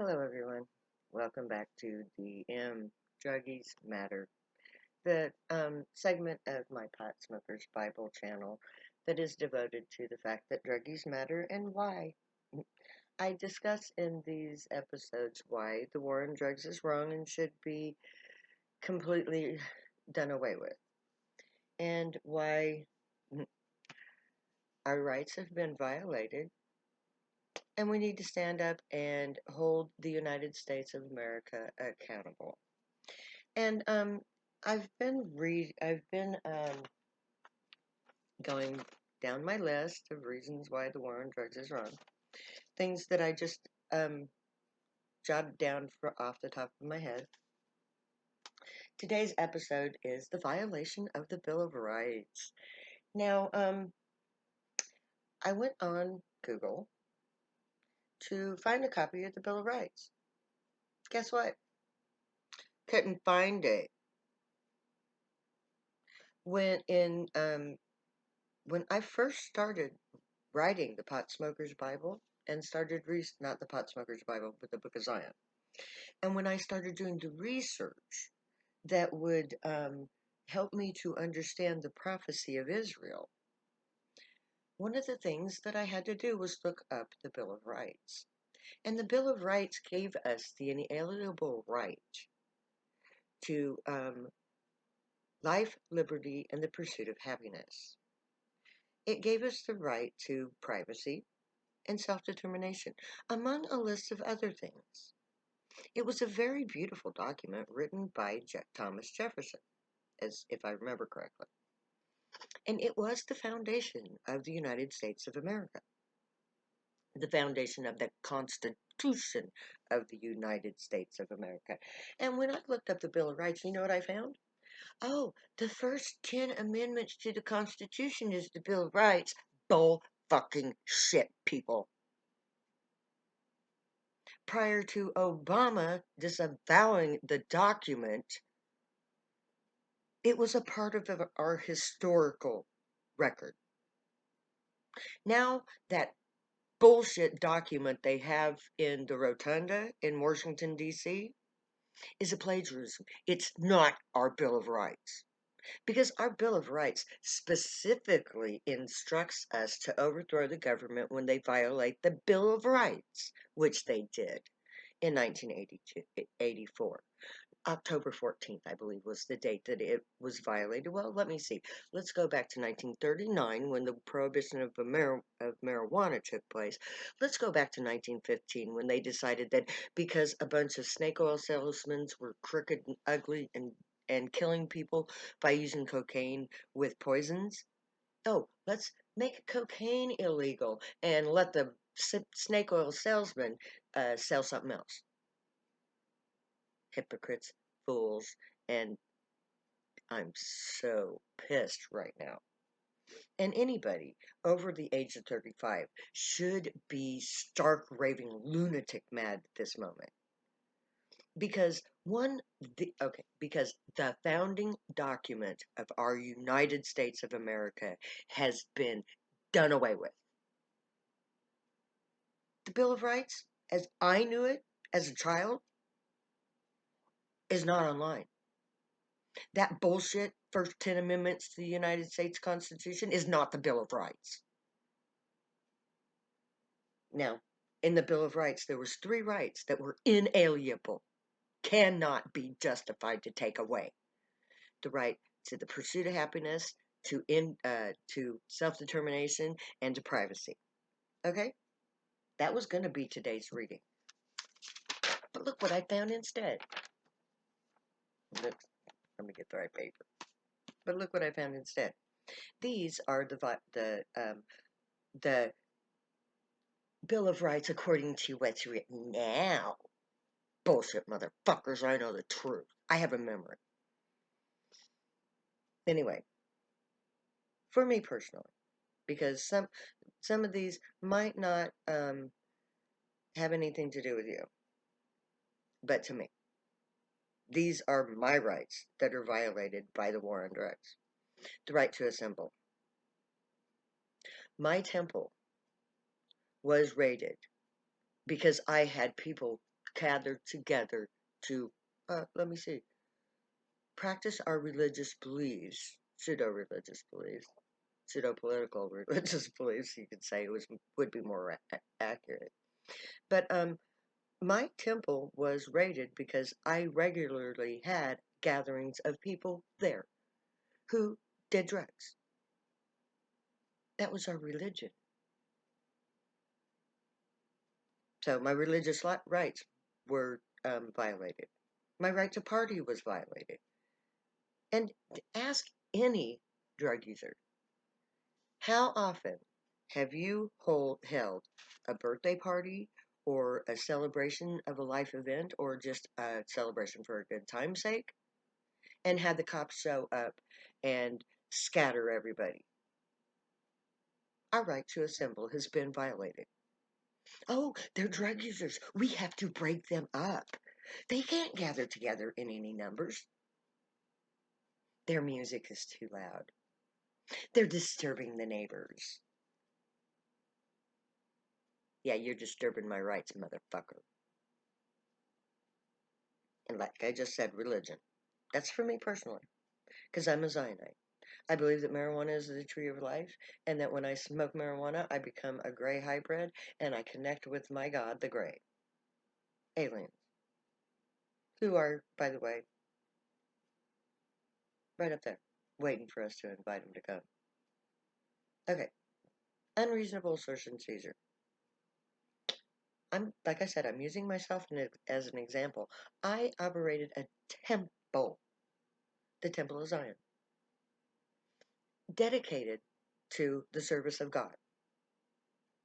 Hello, everyone. Welcome back to the Druggies Matter, the segment of my Pot Smokers Bible channel that is devoted to the fact that druggies matter and why. I discuss in these episodes why the war on drugs is wrong and should be completely done away with, and why our rights have been violated, and we need to stand up and hold the United States of America accountable. And I've been going down my list of reasons why the war on drugs is wrong. Things that I just jotted down off the top of my head. Today's episode is the violation of the Bill of Rights. Now, I went on Google to find a copy of the Bill of Rights. Guess what? Couldn't find it. When in when I first started writing the Pot Smokers Bible and started not the Pot Smokers Bible, but the Book of Zion. And when I started doing the research that would help me to understand the prophecy of Israel, one of the things that I had to do was look up the Bill of Rights. And the Bill of Rights gave us the inalienable right to life, liberty, and the pursuit of happiness. It gave us the right to privacy and self-determination, among a list of other things. It was a very beautiful document written by Thomas Jefferson, as if I remember correctly. And it was the foundation of the United States of America, the foundation of the Constitution of the United States of America. And when I looked up the Bill of Rights, you know what I found? Oh, the first 10 amendments to the Constitution is the Bill of Rights. Bull fucking shit, people. Prior to Obama disavowing the document, it was a part of our historical record. Now, that bullshit document they have in the rotunda in Washington, D.C., is a plagiarism. It's not our Bill of Rights. Because our Bill of Rights specifically instructs us to overthrow the government when they violate the Bill of Rights, which they did in 1984. October 14th, I believe, was the date that it was violated. Well, let me see. Let's go back to 1939 when the prohibition of marijuana took place. Let's go back to 1915 when they decided that because a bunch of snake oil salesmen were crooked and ugly and killing people by using cocaine with poisons. Oh, let's make cocaine illegal and let the snake oil salesman sell something else. Hypocrites, fools, and I'm so pissed right now. And anybody over the age of 35 should be stark raving lunatic mad at this moment. Because because the founding document of our United States of America has been done away with. The Bill of Rights, as I knew it as a child, is not online. That bullshit first 10 amendments to the United States Constitution is not the Bill of Rights. Now, in the Bill of Rights, there was 3 rights that were inalienable, cannot be justified to take away. The right to the pursuit of happiness, to self-determination, and to privacy. Okay? That was going to be today's reading. But look what I found instead. Look, let me get the right paper. But look what I found instead. These are the Bill of Rights according to what's written now. Bullshit, motherfuckers. I know the truth. I have a memory. Anyway, for me personally, because some of these might not have anything to do with you, but to me, these are my rights that are violated by the war on drugs. The right to assemble. My temple was raided because I had people gathered together to, let me see, practice our religious beliefs, pseudo-religious beliefs, pseudo-political religious beliefs, you could say, would be more accurate. But my temple was raided because I regularly had gatherings of people there who did drugs. That was our religion. So my religious rights were violated. My right to party was violated. And ask any drug user, how often have you held a birthday party or a celebration of a life event or just a celebration for a good time's sake and had the cops show up and scatter everybody? Our right to assemble has been violated. Oh, they're drug users. We have to break them up. They can't gather together in any numbers. Their music is too loud. They're disturbing the neighbors. Yeah, you're disturbing my rights, motherfucker. And like I just said, religion. That's for me personally, because I'm a Zionite. I believe that marijuana is the tree of life, and that when I smoke marijuana, I become a gray hybrid, and I connect with my God, the gray. Aliens. Who are, by the way, right up there, waiting for us to invite them to come. Okay, unreasonable assertion, Caesar. Like I said, I'm using myself as an example. I operated a temple, the Temple of Zion, dedicated to the service of God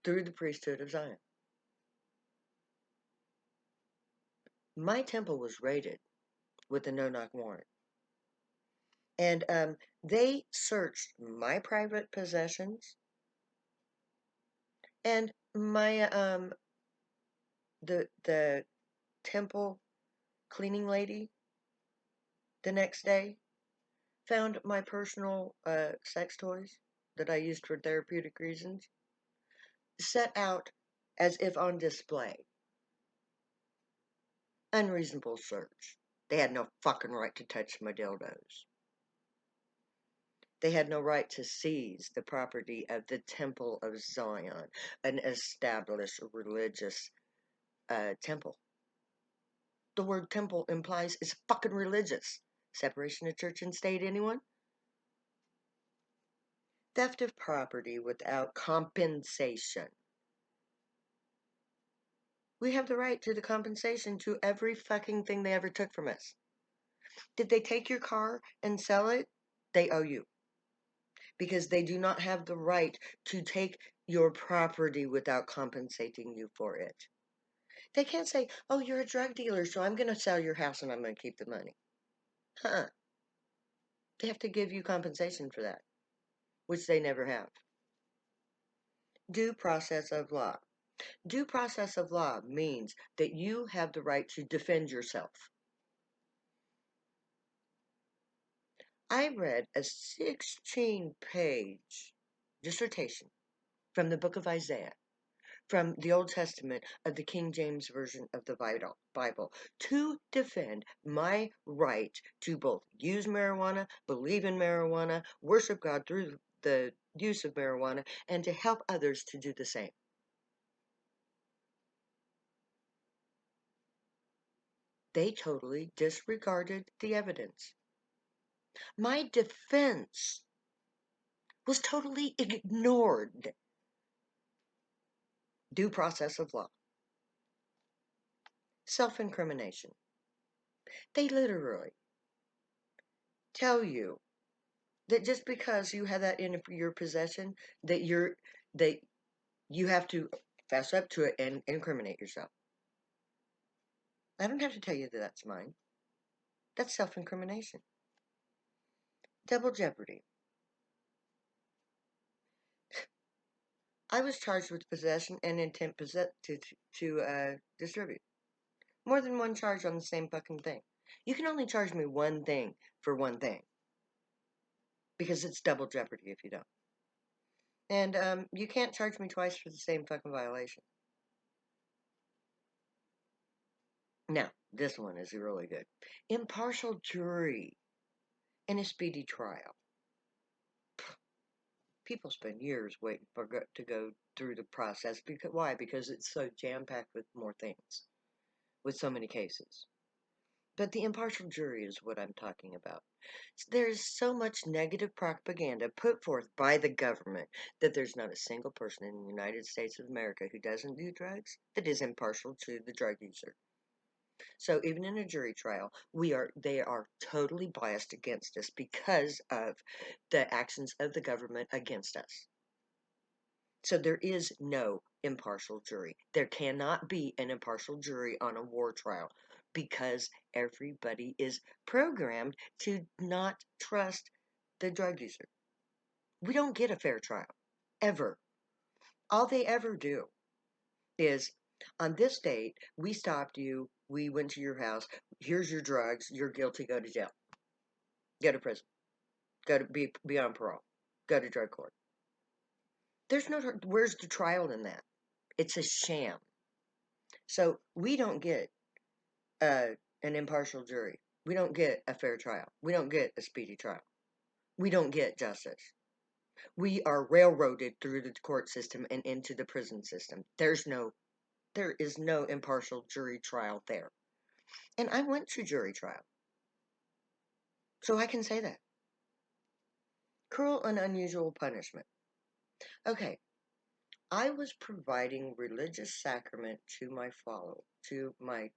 through the priesthood of Zion. My temple was raided with a no-knock warrant, and they searched my private possessions and my the temple cleaning lady the next day found my personal sex toys that I used for therapeutic reasons set out as if on display. Unreasonable search. They had no fucking right to touch my dildos. They had no right to seize the property of the Temple of Zion, an established religious temple. The word temple implies it's fucking religious. Separation of church and state, anyone? Theft of property without compensation. We have the right to the compensation to every fucking thing they ever took from us. Did they take your car and sell it? They owe you. Because they do not have the right to take your property without compensating you for it. They can't say, oh, you're a drug dealer, so I'm going to sell your house and I'm going to keep the money. Huh. They have to give you compensation for that, which they never have. Due process of law. Due process of law means that you have the right to defend yourself. I read a 16-page dissertation from the book of Isaiah, from the Old Testament of the King James Version of the Bible, to defend my right to both use marijuana, believe in marijuana, worship God through the use of marijuana, and to help others to do the same. They totally disregarded the evidence. My defense was totally ignored. Due process of law. Self-incrimination. They literally tell you that just because you have that in your possession, that you have to fess up to it and incriminate yourself. I don't have to tell you that that's mine. That's self-incrimination. Double jeopardy. I was charged with possession and intent to distribute. More than one charge on the same fucking thing. You can only charge me one thing for one thing. Because it's double jeopardy if you don't. And you can't charge me twice for the same fucking violation. Now, this one is really good. Impartial jury in a speedy trial. People spend years waiting to go through the process. Because why? Because it's so jam packed with more things, with so many cases. But the impartial jury is what I'm talking about. There is so much negative propaganda put forth by the government that there's not a single person in the United States of America who doesn't do drugs that is impartial to the drug user. So even in a jury trial, they are totally biased against us because of the actions of the government against us. So there is no impartial jury. There cannot be an impartial jury on a war trial because everybody is programmed to not trust the drug user. We don't get a fair trial, ever. All they ever do is, on this date, we stopped you, we went to your house, here's your drugs, you're guilty, go to jail, go to prison, go to be on parole, go to drug court. Where's the trial in that? It's a sham. So we don't get uh, an impartial jury. We don't get a fair trial. We don't get a speedy trial. We don't get justice. We are railroaded through the court system and into the prison system. There is no impartial jury trial there. And I went to jury trial. So I can say that. Cruel and unusual punishment. Okay, I was providing religious sacrament to my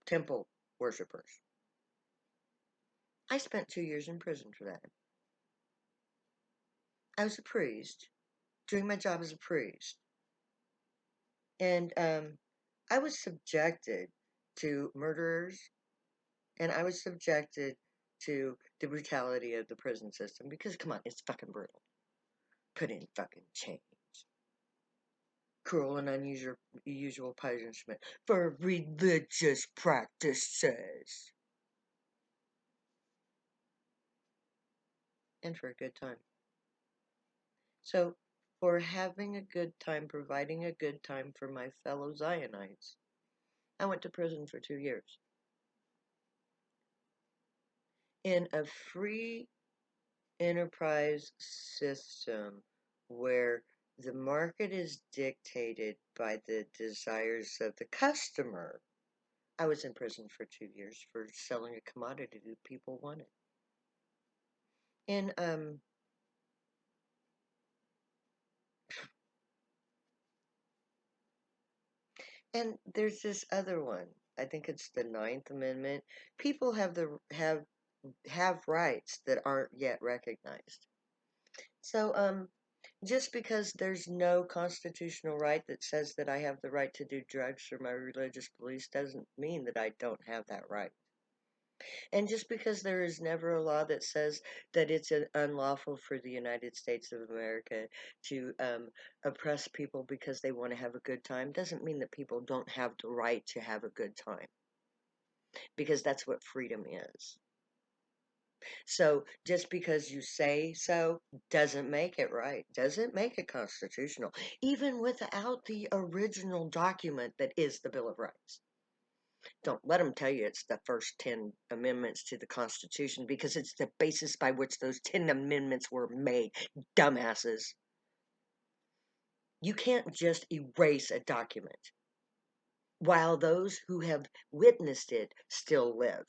temple worshippers. I spent 2 years in prison for that. I was a priest, doing my job as a priest. And I was subjected to murderers, and I was subjected to the brutality of the prison system because, come on, it's fucking brutal. Put in fucking chains. Cruel and unusual punishment for religious practices. And for a good time. So, for having a good time, providing a good time for my fellow Zionites, I went to prison for 2 years. In a free enterprise system where the market is dictated by the desires of the customer, I was in prison for 2 years for selling a commodity that people wanted. And there's this other one. I think it's the Ninth Amendment. People have rights that aren't yet recognized. So just because there's no constitutional right that says that I have the right to do drugs for my religious beliefs doesn't mean that I don't have that right. And just because there is never a law that says that it's unlawful for the United States of America to oppress people because they want to have a good time doesn't mean that people don't have the right to have a good time. Because that's what freedom is. So just because you say so doesn't make it right, doesn't make it constitutional, even without the original document that is the Bill of Rights. Don't let them tell you it's the first 10 amendments to the Constitution because it's the basis by which those 10 amendments were made, dumbasses. You can't just erase a document while those who have witnessed it still live.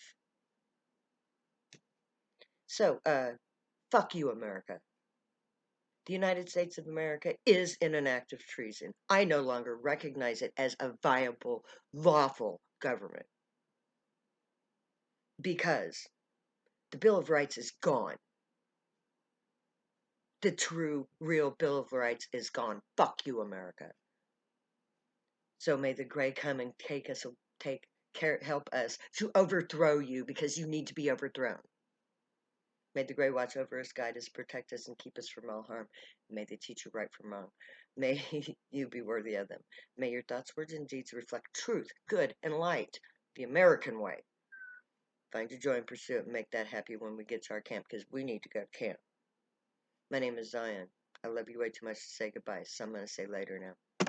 So, fuck you, America. The United States of America is in an act of treason. I no longer recognize it as a viable, lawful government because the Bill of Rights is gone. The true, real Bill of Rights is gone. Fuck you, America. So may the gray come and help us to overthrow you because you need to be overthrown. May the gray watch over us, guide us, protect us, and keep us from all harm. May they teach you right from wrong. May you be worthy of them. May your thoughts, words, and deeds reflect truth, good, and light, the American way. Find your joy and pursue it and make that happy when we get to our camp because we need to go to camp. My name is Zion. I love you way too much to say goodbye, so I'm going to say later now.